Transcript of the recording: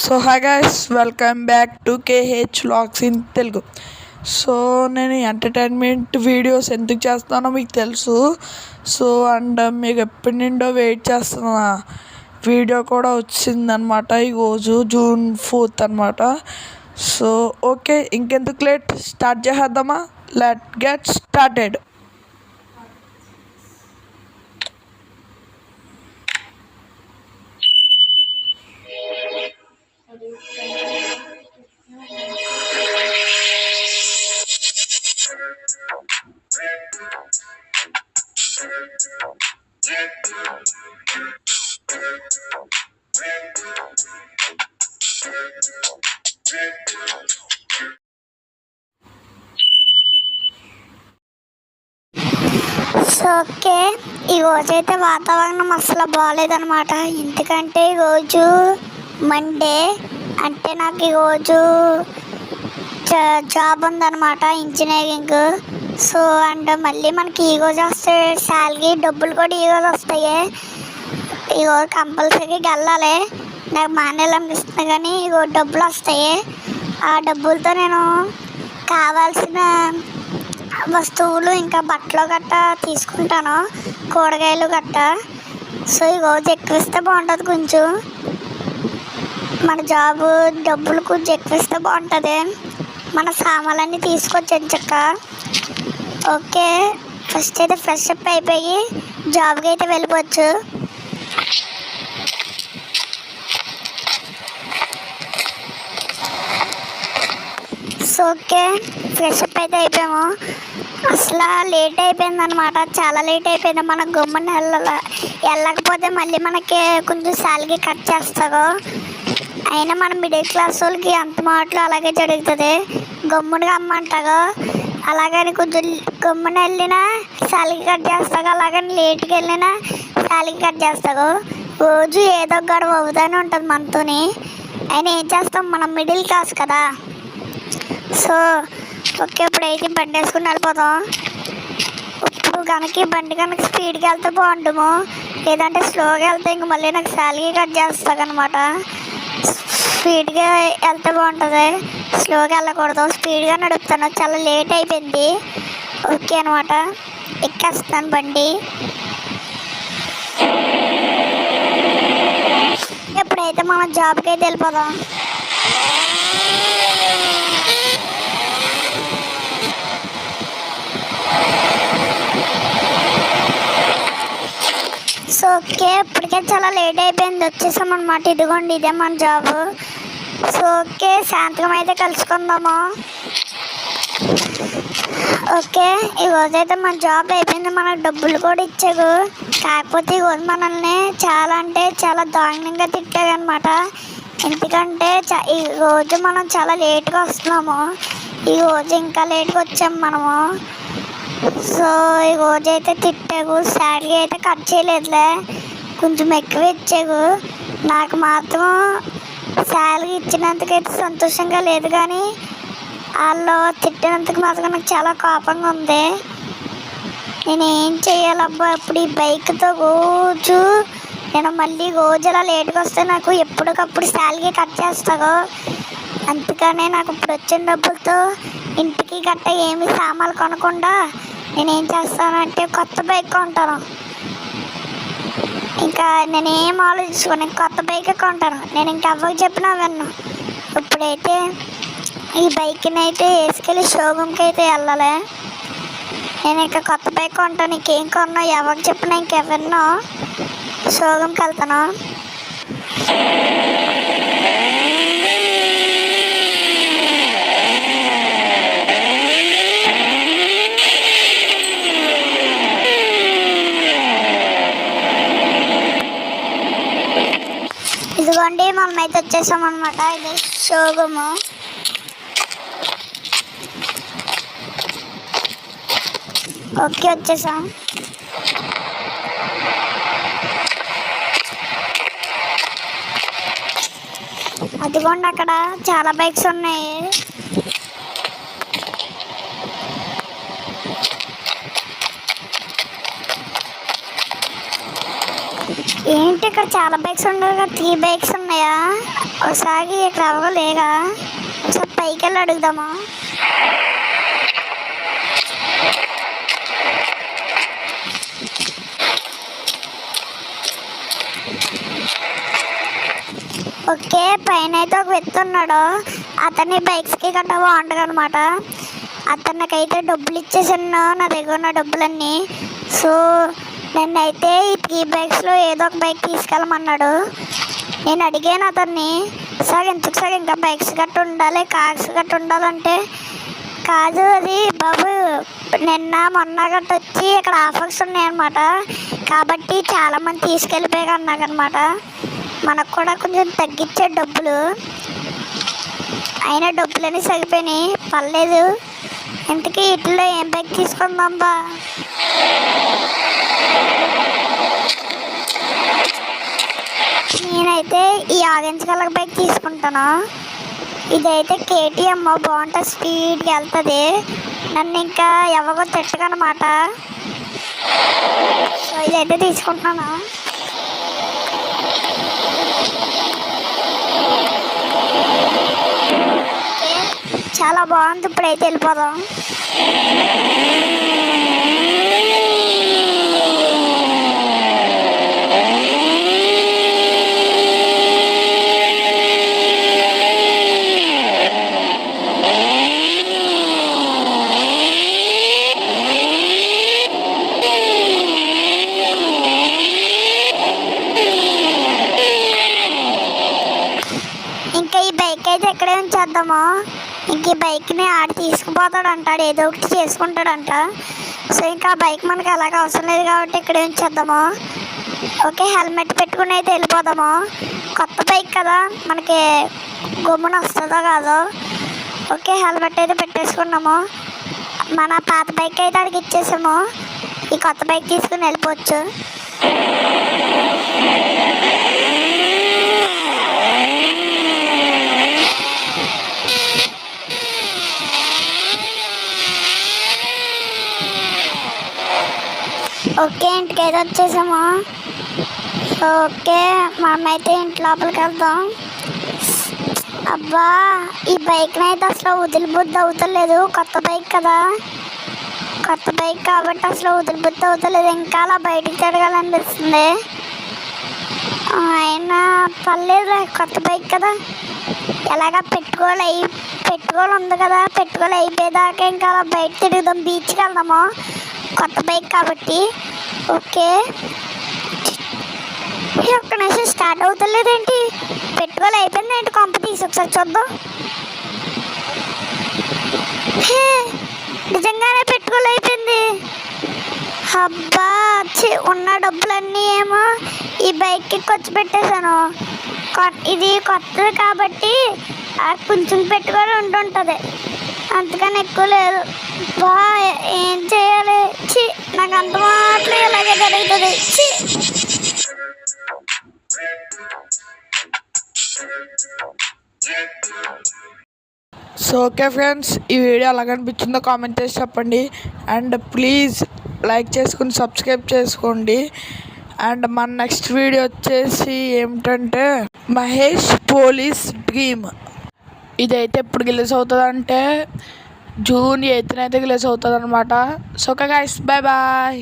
So hi guys, welcome back to KH vlogs in Telugu. So నేను entertainment videos ఎందుకు చేస్తానో మీకు తెలుసు. సో అండ్ మీకు ఎప్పటి నుండో వెయిట్ చేస్తున్న వీడియో కూడా వచ్చిందనమాట. ఈరోజు June 4th అనమాట. సో ఓకే, ఇంకెందుకు లేట్, స్టార్ట్ చేసేద్దామా? Let get started. So okay, ఈరోజైతే వాతావరణం అసలు బాగాలేదనమాట. ఎందుకంటే ఈరోజు మండే, అంటే నాకు ఈరోజు జాబ్ ఉందన్నమాట, ఇంజనీరింగ్. సో అండ్ మళ్ళీ మనకి ఈరోజు వస్తే శాలరీ డబ్బులు కూడా ఈరోజు వస్తాయి. ఈరోజు కంపల్సరీగా వెళ్ళాలి. నాకు మానేయాలనిపిస్తుంది కానీ ఈరోజు డబ్బులు వస్తాయి. ఆ డబ్బులతో నేను కావాల్సిన వస్తువులు ఇంకా బట్టలు గట్ట తీసుకుంటాను, కూరగాయలు గట్ట. సో ఈరోజు ఎక్కువ ఇస్తే బాగుంటుంది. కొంచెం మన జాబు డబ్బులు కొంచెం ఎక్కువ ఇస్తే బాగుంటుంది. మన సామాన్లన్నీ తీసుకొచ్చాను చక్క. ఓకే, ఫస్ట్ అయితే ఫ్రెష్ అప్ అయిపోయి జాబ్కి అయితే వెళ్ళిపోవచ్చు. సో ఓకే, ఫ్రెష్ అప్ అయితే అయిపోయాము. అసలు లేట్ అయిపోయింది అనమాట, చాలా లేట్ అయిపోయింది. మనకు గమ్మున వెళ్ళకపోతే మళ్ళీ మనకి కొంచెం శాలరీ కట్ చేస్తారు. అయినా మన మిడిల్ క్లాస్ వాళ్ళకి అంత మాటలు అలాగే జరుగుతుంది. గమ్మునగా అమ్మంటారు, అలాగని కొంచెం గమ్మున వెళ్ళినా శాలరీ కట్ చేస్తారు, అలాగని లేట్కి వెళ్ళినా శాలరీ కట్ చేస్తారు. రోజు ఏదో గొడవ అవుతూనే ఉంటుంది మనతోని. అయినా ఏం చేస్తాం, మనం మిడిల్ క్లాస్ కదా. సో ఓకే, ఇప్పుడైతే బండి వేసుకుని వెళ్ళిపోతాం. ఇప్పుడు బండి కనుక స్పీడ్గా వెళ్తే బాగుంటాము, లేదంటే స్లోగా వెళ్తే ఇంక మళ్ళీ నాకు శాలరీ కట్ చేస్తాకనమాట. స్పీడ్గా వెళ్తే బాగుంటుంది, స్లోగా వెళ్ళకూడదు. స్పీడ్గా నడుపుతాను, చాలా లేట్ అయిపోయింది. ఓకే అనమాట, ఎక్కేస్తాను బండి. ఇప్పుడైతే మనం జాబ్కి అయితే వెళ్ళిపోదాం. సో ఓకే, ఇప్పటికే చాలా లేట్ అయిపోయింది, వచ్చేసాం అనమాట. ఇదిగోండి, ఇదే మన జాబ్. సో ఓకే, సాయంత్రం అయితే కలుసుకుందాము. ఓకే, ఈరోజైతే మన జాబ్ అయిపోయింది, మనకు డబ్బులు కూడా ఇచ్చారు. కాకపోతే ఈరోజు మనల్ని చాలా అంటే చాలా దారుణంగా తిట్టారనమాట. ఎందుకంటే ఈరోజు మనం చాలా లేట్గా వస్తున్నాము. ఈరోజు ఇంకా లేట్గా వచ్చాము మనము. సో ఈరోజు అయితే తిట్టారు, శాలరీ అయితే కట్ చేయలేదులే, కొంచెం ఎక్కువ ఇచ్చారు. నాకు మాత్రం శాలరీ ఇచ్చినందుకైతే సంతోషంగా లేదు, కానీ వాళ్ళు తిట్టినందుకు మాత్రం నాకు చాలా కోపంగా ఉంది. నేను ఏం చేయాలబ్బా, ఇప్పుడు ఈ బైక్తో రోజు నేను మళ్ళీ రోజు అలా లేట్గా వస్తే నాకు ఎప్పటికప్పుడు శాలరీ కట్ చేస్తాను. అందుకనే నాకు ఇప్పుడు వచ్చిన డబ్బులతో ఇంటికి గట్ట ఏమి సామాన్లు కొనకుండా నేనేం చేస్తానంటే కొత్త బైక్ కొంటాను. ఇంకా నేనేం ఆలోచించుకోను, కొత్త బైక్ కొంటాను. నేను ఇంకెవ్వరికి చెప్పినా విన్ను. ఇప్పుడైతే ఈ బైక్ని అయితే వేసుకెళ్ళి షోరూమ్కి అయితే వెళ్ళాలి. నేను ఇంకా కొత్త బైక్ కొంటాను, ఇంకేం కొన్నా ఎవరికి చెప్పినా ఇంకెవరినో షోరూమ్కి వెళ్తాను. ఇదిగోండి, మనమైతే వచ్చేసాం అనమాట. ఇది షోరూము. ఓకే, వచ్చేసాం. అదిగోండి, అక్కడ చాలా బైక్స్ ఉన్నాయి. ఏంటి ఇక్కడ చాలా బైక్స్ ఉండవు కదా, 3 బైక్స్ ఉన్నాయా? ఒకసారి ఇక్కడ అవ్వలేగా, ఒకసారి పైకి వెళ్ళి అడుగుదామా. ఓకే, పైన అయితే ఒక వ్యక్తి ఉన్నాడు. అతని బైక్స్కి గట్రా బాగుంటుంది అనమాట. అతనికైతే డబ్బులు ఇచ్చేసాను, నా దగ్గర ఉన్న డబ్బులన్నీ. సో నన్నైతే ఈ 3 బైక్స్లో ఏదో ఒక బైక్ తీసుకెళ్ళమన్నాడు. నేను అడిగాను అతన్ని, సార్ ఎందుకు సార్ ఇంకా బైక్స్ గట్రా ఉండాలి, కార్స్ గట్రా ఉండాలంటే, కాదు అది బాబు నిన్న మొన్న గట్రా వచ్చి ఇక్కడ ఆఫర్స్ ఉన్నాయన్నమాట, కాబట్టి చాలామంది తీసుకెళ్ళిపోయాక అన్నాకనమాట. మనకు కూడా కొంచెం తగ్గించే డబ్బులు, అయినా డబ్బులని సరిపోయినాయి, పర్లేదు. ఇంతకీ వీటిలో ఏం బైక్ తీసుకుందాం బా. నేనైతే ఈ ఆరెంజ్ కలర్ బైక్ తీసుకుంటాను. ఇదైతే KTM, బాగుంటుంది, స్పీడ్గా వెళ్తుంది, నన్ను ఇంకా ఎవరో తిట్టకనమాట. సో ఇదైతే తీసుకుంటున్నాను. చాలా బాగుంది, ఇప్పుడైతే వెళ్ళిపోదాం. ఇంకా ఈ బైక్ అయితే ఎక్కడే ఉంచేద్దామా. ఇంక ఈ బైక్ని ఆడి తీసుకుపోతాడు అంటాడు, ఏదో ఒకటి చేసుకుంటాడంట. సో ఇంకా ఆ బైక్ మనకి అలాగ అవసరం లేదు కాబట్టి ఇక్కడే ఉంచేద్దాము. ఓకే, హెల్మెట్ పెట్టుకుని అయితే వెళ్ళిపోదాము. కొత్త బైక్ కదా, మనకి గమ్మున వస్తుందో కాదో. ఓకే, హెల్మెట్ అయితే పెట్టేసుకున్నాము. మన పాత బైక్ అయితే అడిగి ఇచ్చేసాము. ఈ కొత్త బైక్ తీసుకుని వెళ్ళిపోవచ్చు. ఓకే, ఇంటికైతే వచ్చేసాము. ఓకే, మనమైతే ఇంటి లోపలికి వెళ్దాం. అబ్బా, ఈ బైక్ని అయితే అసలు వదిలిబుద్ధి అవుతలేదు. కొత్త బైక్ కదా, కొత్త బైక్ కాబట్టి అసలు వదిలిబుద్ధి అవుతలేదు. ఇంకా అలా బయటికి తిరగాలనిపిస్తుంది. అయినా పర్లేదు, కొత్త బైక్ కదా, ఎలాగా పెట్టుకోవాలి ఉంది కదా, పెట్టుకోవాలి అయిపోయేదాకా ఇంకా అలా బయట తిరుగుదాం, బీచ్కి వెళ్దాము. కొత్త బైక్ కాబట్టి. ఓకే, ఒక్క నిమిషం స్టార్ట్ అవుతలేదేంటి, పెట్టుకోవాలి అయిపోయింది ఏంటి, కొంప తీసి ఒకసారి చూద్దాం. నిజంగానే పెట్టుకోవాలి అయిపోయింది. అబ్బా, ఉన్న డబ్బులన్నీ ఏమో ఈ బైక్కి ఖర్చు పెట్టేశాను. ఇది కొత్తది కాబట్టి కొంచెం పెట్టుకొని ఉంటుంటుంది, అంతకని ఎక్కువ లేదు. బా, ఏం చేయాలి, నాకు అంత మాటలు ఇలాగే జరుగుతుంది. సో ఓకే ఫ్రెండ్స్, ఈ వీడియో ఎలా కనిపించిందో కామెంట్ చేసి చెప్పండి. అండ్ ప్లీజ్ లైక్ చేసుకుని సబ్స్క్రైబ్ చేసుకోండి. అండ్ మన నెక్స్ట్ వీడియో వచ్చేసి ఏమిటంటే మహేష్ పోలీస్ డ్రీమ్. ఇదైతే ఎప్పుడు రిలీజ్ అవుతుంది అంటే June 8th అయితే రిలీజ్ అవుతుంది అనమాట. So okay guys, bye bye.